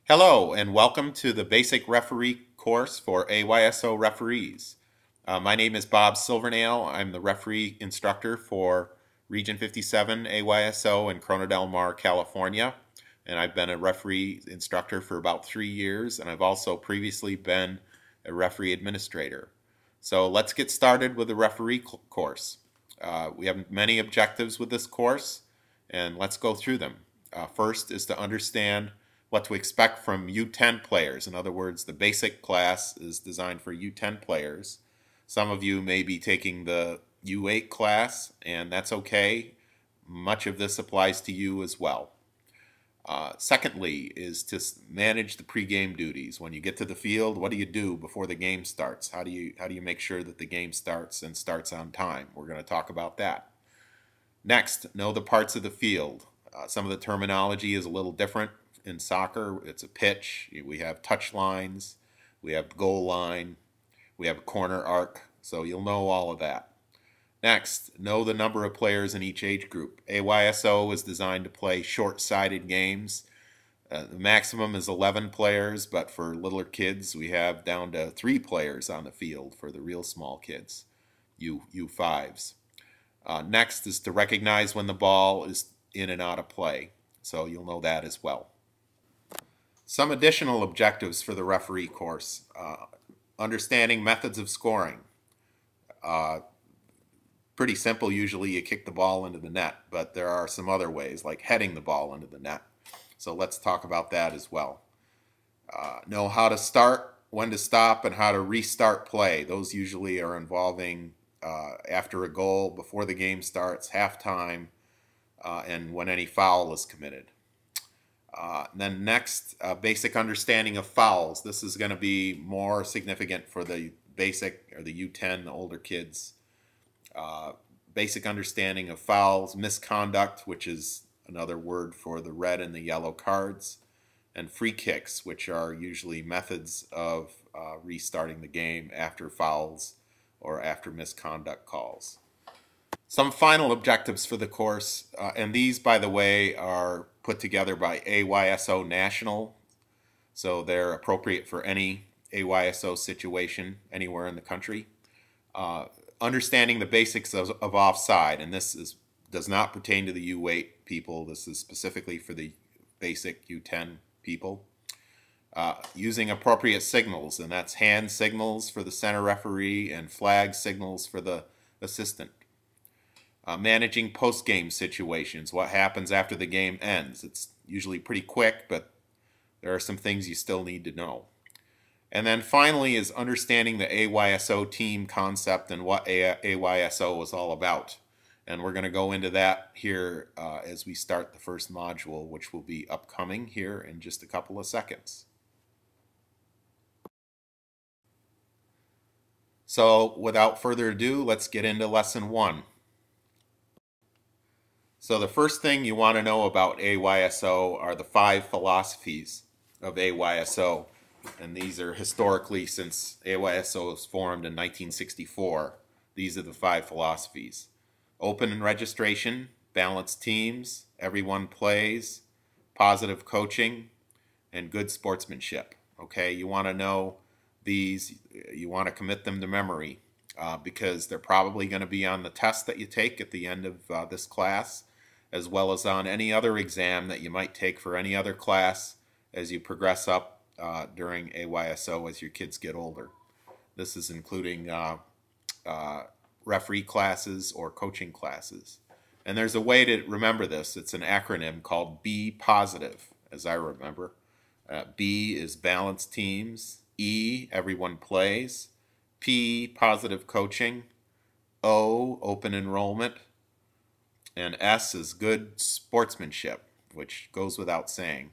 Hello, and welcome to the Basic Referee course for AYSO referees. My name is Bob Silvernail. I'm the referee instructor for Region 57 AYSO in Corona del Mar, California. And I've been a referee instructor for about 3 years, and I've also previously been a referee administrator. So let's get started with the referee course. We have many objectives with this course, and let's go through them. First is to understand what to expect from U10 players. In other words, the basic class is designed for U10 players. Some of you may be taking the U8 class, and that's okay. Much of this applies to you as well. Secondly is to manage the pregame duties. When you get to the field, what do you do before the game starts? How do you make sure that the game starts and starts on time? We're going to talk about that. Next, know the parts of the field. Some of the terminology is a little different. In soccer, it's a pitch. We have touch lines. We have goal line. We have a corner arc. So you'll know all of that. Next, know the number of players in each age group. AYSO is designed to play short-sided games. The maximum is 11 players, but for littler kids, we have down to 3 players on the field for the real small kids, U5s. Next is to recognize when the ball is in and out of play. So you'll know that as well. Some additional objectives for the referee course. Understanding methods of scoring. Pretty simple. Usually you kick the ball into the net, but there are some other ways, like heading the ball into the net. So let's talk about that as well. Know how to start, when to stop, and how to restart play. Those usually are involving after a goal, before the game starts, halftime, and when any foul is committed. Then next, basic understanding of fouls. This is going to be more significant for the basic or the U10, the older kids. Basic understanding of fouls, misconduct, which is another word for the red and the yellow cards, and free kicks, which are usually methods of restarting the game after fouls or after misconduct calls. Some final objectives for the course, and these, by the way, are put together by AYSO National, so they're appropriate for any AYSO situation anywhere in the country. Understanding the basics of offside, and this does not pertain to the U8 people. This is specifically for the basic U10 people. Using appropriate signals, and that's hand signals for the center referee and flag signals for the assistant. Managing post-game situations, what happens after the game ends. It's usually pretty quick, but there are some things you still need to know. And then finally is understanding the AYSO team concept and what AYSO is all about. And we're going to go into that here as we start the first module, which will be upcoming here in just a couple of seconds. So without further ado, let's get into lesson 1. So the first thing you want to know about AYSO are the 5 philosophies of AYSO. And these are historically, since AYSO was formed in 1964, these are the 5 philosophies. Open registration, balanced teams, everyone plays, positive coaching, and good sportsmanship. Okay, you want to know these, you want to commit them to memory because they're probably going to be on the test that you take at the end of this class, as well as on any other exam that you might take for any other class as you progress up during AYSO as your kids get older. This is including referee classes or coaching classes. And there's a way to remember this. It's an acronym called B positive, as I remember. B is balanced teams. E, everyone plays. P, positive coaching. O, open enrollment. And S is good sportsmanship, which goes without saying.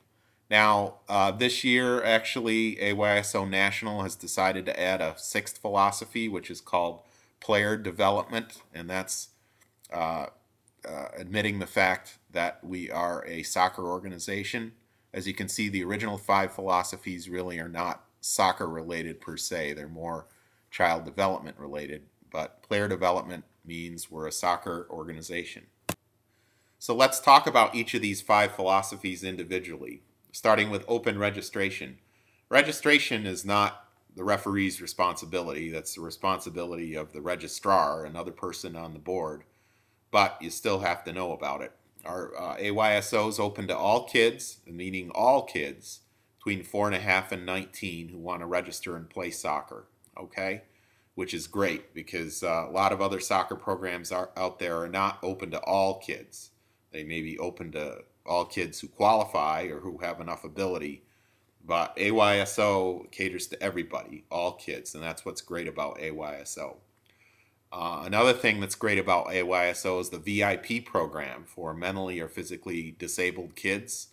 Now, this year, actually, AYSO National has decided to add a 6th philosophy, which is called player development, and that's admitting the fact that we are a soccer organization. As you can see, the original 5 philosophies really are not soccer related per se. They're more child development related, but player development means we're a soccer organization. So let's talk about each of these 5 philosophies individually. starting with open registration. Registration is not the referee's responsibility. That's the responsibility of the registrar, another person on the board, but you still have to know about it. Our AYSO is open to all kids, meaning all kids between 4.5 and 19 who want to register and play soccer, okay? Which is great because a lot of other soccer programs out there are not open to all kids. They may be open to all kids who qualify or who have enough ability, but AYSO caters to everybody, all kids, and that's what's great about AYSO. Another thing that's great about AYSO is the VIP program for mentally or physically disabled kids.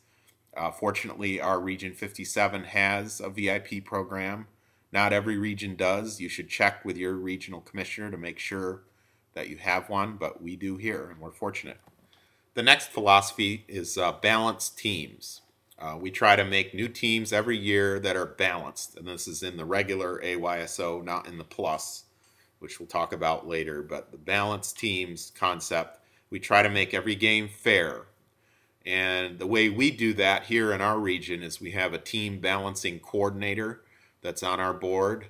Fortunately, our Region 57 has a VIP program. Not every region does. You should check with your regional commissioner to make sure that you have one, but we do here, and we're fortunate. The next philosophy is balanced teams. We try to make new teams every year that are balanced, and this is in the regular AYSO, not in the plus, which we'll talk about later. But the balanced teams concept, we try to make every game fair. And the way we do that here in our region is we have a team balancing coordinator that's on our board,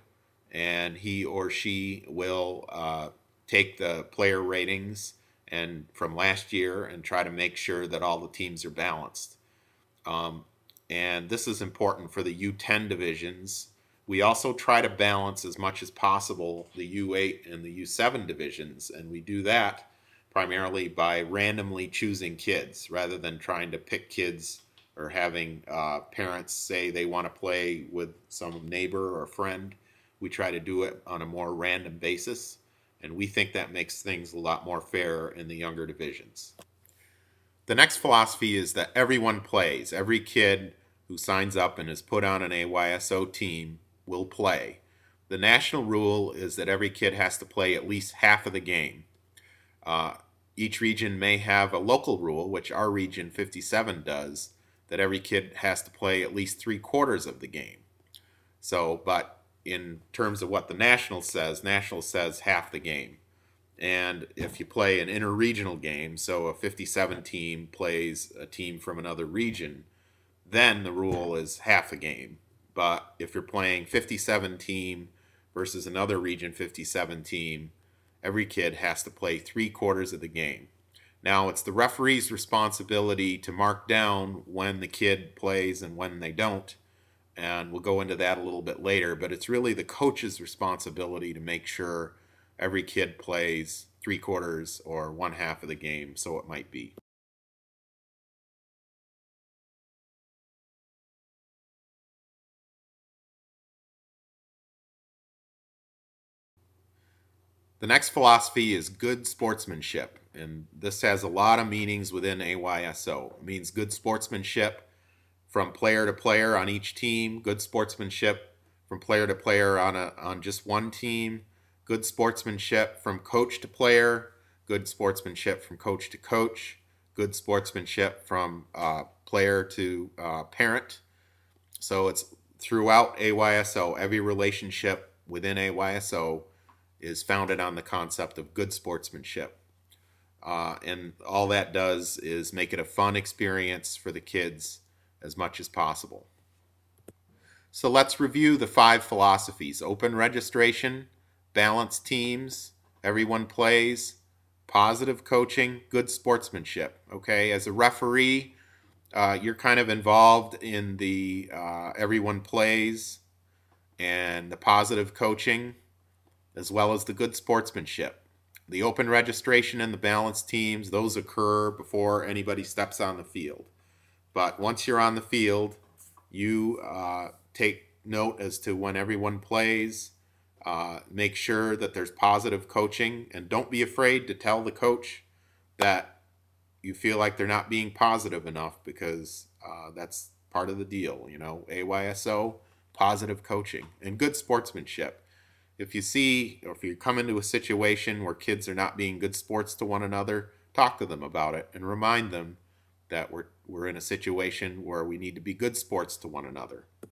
and he or she will take the player ratings and from last year and try to make sure that all the teams are balanced. And this is important for the U10 divisions. We also try to balance as much as possible the U8 and the U7 divisions, and we do that primarily by randomly choosing kids rather than trying to pick kids or having parents say they want to play with some neighbor or friend. We try to do it on a more random basis, and we think that makes things a lot more fair in the younger divisions. The next philosophy is that everyone plays. Every kid who signs up and is put on an AYSO team will play. The national rule is that every kid has to play at least half of the game. Each region may have a local rule, which our region 57 does, that every kid has to play at least 3/4 of the game. So, but in terms of what the national says half the game. And if you play an interregional game, so a 57 team plays a team from another region, then the rule is half a game. But if you're playing 57 team versus another region 57 team, every kid has to play 3/4 of the game. Now, it's the referee's responsibility to mark down when the kid plays and when they don't, and we'll go into that a little bit later, but it's really the coach's responsibility to make sure every kid plays 3/4 or 1/2 of the game, so it might be. The next philosophy is good sportsmanship, and this has a lot of meanings within AYSO. It means good sportsmanship from player to player on each team, good sportsmanship from player to player on just one team, good sportsmanship from coach to player, good sportsmanship from coach to coach, good sportsmanship from player to parent. So it's throughout AYSO, every relationship within AYSO is founded on the concept of good sportsmanship. And all that does is make it a fun experience for the kids as much as possible. So let's review the 5 philosophies: open registration, balanced teams, everyone plays, positive coaching, good sportsmanship. Okay, as a referee, you're kind of involved in the everyone plays and the positive coaching, as well as the good sportsmanship. The open registration and the balanced teams, those occur before anybody steps on the field. But once you're on the field, you take note as to when everyone plays, make sure that there's positive coaching, and don't be afraid to tell the coach that you feel like they're not being positive enough, because that's part of the deal, you know. AYSO, positive coaching, and good sportsmanship. If you see, or if you come into a situation where kids are not being good sports to one another, talk to them about it and remind them that we're in a situation where we need to be good sports to one another.